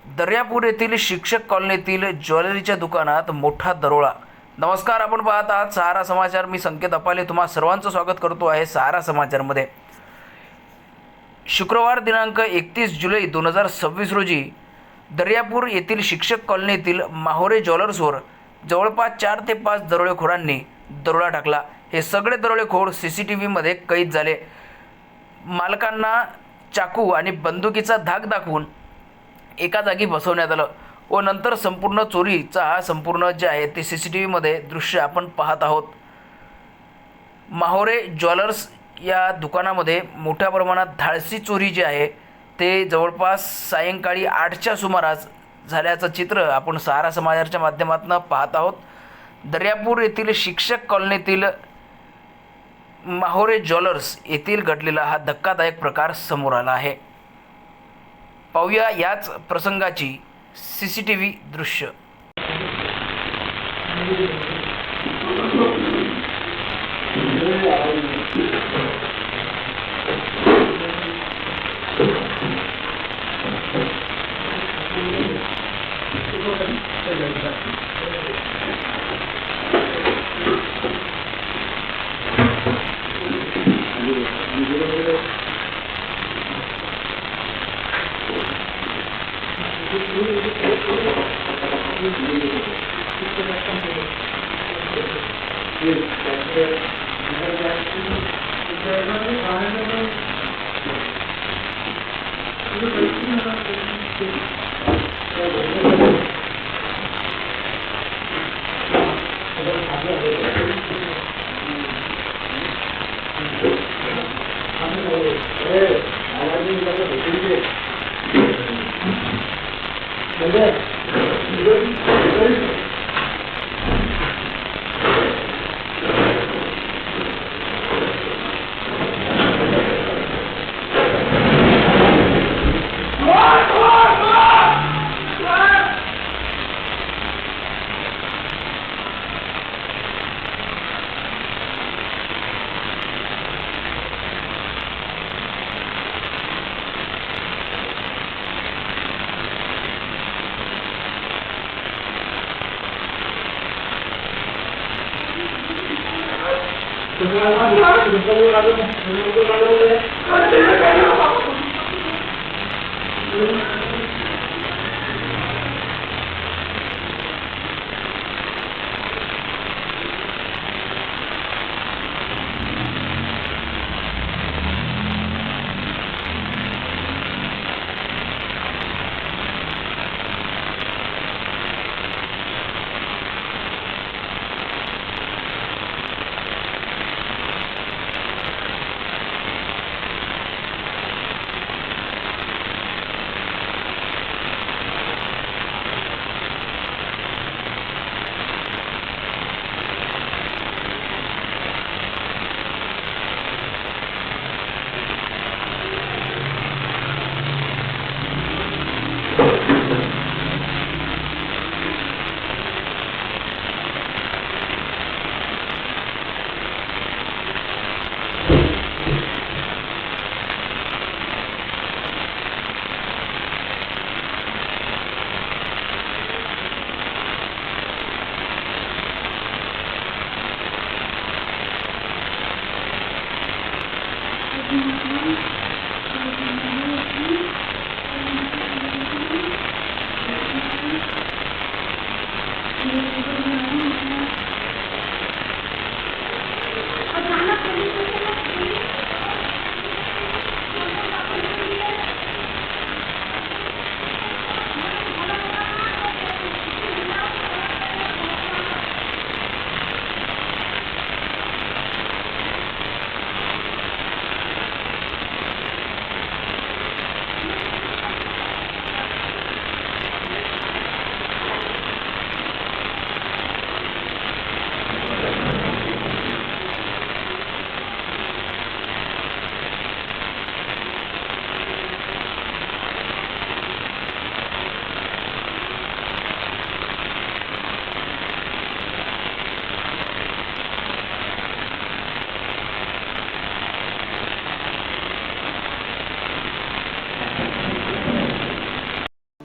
दर्यापूर येथील शिक्षक कॉलनीतील ज्वेलरीच्या दुकानात मोठा दरोडा। नमस्कार, आपण पाहत आहात सहारा समाचार। मी संकेत अपाले तुम्हा सर्वांचं स्वागत करतो आहे सहारा समाचारमध्ये। शुक्रवार दिनांक 31 जुलै 2026 रोजी दर्यापूर येथील शिक्षक कॉलनीतील माहोरे ज्वेलर्सवर जवळपास 4 ते 5 दरोडेखोरांनी दरोडा टाकला। हे सगळे दरोडेखोर सीसीटीव्हीमध्ये कैद झाले। मालकांना चाकू आणि बंदुकीचा धाक दाखवून एका जागी बसवण्यात आलं व नंतर संपूर्ण चोरीचा हा संपूर्ण जे आहे ते सीसीटीव्हीमध्ये दृश्य आपण पाहत आहोत। माहोरे ज्वेलर्स या दुकानामध्ये मोठ्या प्रमाणात धाडसी चोरी जी आहे ते जवळपास सायंकाळी 8च्या सुमारास झाल्याचं चित्र आपण सहारा समाचारच्या माध्यमातून पाहत आहोत। दर्यापूर येथील शिक्षक कॉलनीतील माहोरे ज्वेलर्स येथील घडलेला हा धक्कादायक प्रकार समोर आला आहे। पाहूया याच प्रसंगाची सीसीटीव्ही दृश्य।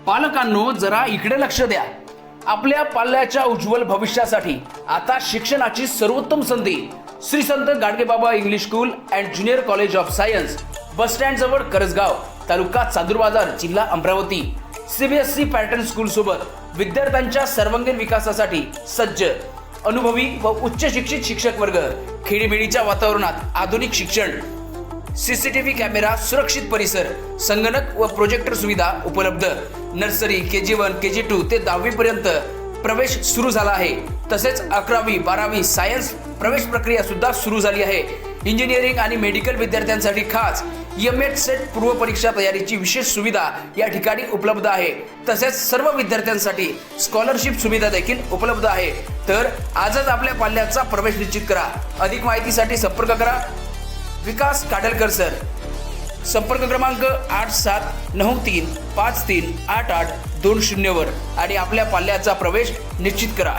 पालकांनो, जरा इकडे लक्ष द्या. आपल्या पाल्याच्या उज्ज्वल भविष्यासाठी आता शिक्षणाची सर्वोत्तम संधी Shri Sant Gadgebaba English school and junior college of science, bus stand जवळ करसगाव, तालुका चांदूरबाजार, जिल्हा अमरावती. सीबीएसई पॅटर्न स्कूल सोबत विद्यार्थ्यांच्या सर्वांगीण विकासासाठी सज्ज, अनुभवी व उच्च शिक्षित शिक्षक वर्ग, खेडीमेडीच्या वातावरणात आधुनिक शिक्षण, सीसीटीव्ही कॅमेरा, सुरक्षित परिसर, संगणक व प्रोजेक्टर सुविधा उपलब्ध. नर्सरी, KG1, KG2 ते 10वी पर्यंत प्रवेश सुरू झाला आहे. तसेच 11वी 12वी सायन्स प्रवेश प्रक्रिया सुद्धा सुरू झाली आहे. इंजिनिअरिंग आणि मेडिकल विद्यार्थ्यांसाठी खास M.Ed सेट पूर्व परीक्षा तयारीची विशेष सुविधा या ठिकाणी उपलब्ध आहे. तसेच सर्व विद्यार्थ्यांसाठी स्कॉलरशिप सुविधा देखील उपलब्ध आहे. तर आजच आपल्या पाल्याचा प्रवेश निश्चित करा. अधिक माहितीसाठी संपर्क करा विकास काडलकर सर. संपर्क क्रमांक 8793538820 वर आणि आपल्या पाल्याचा प्रवेश निश्चित करा.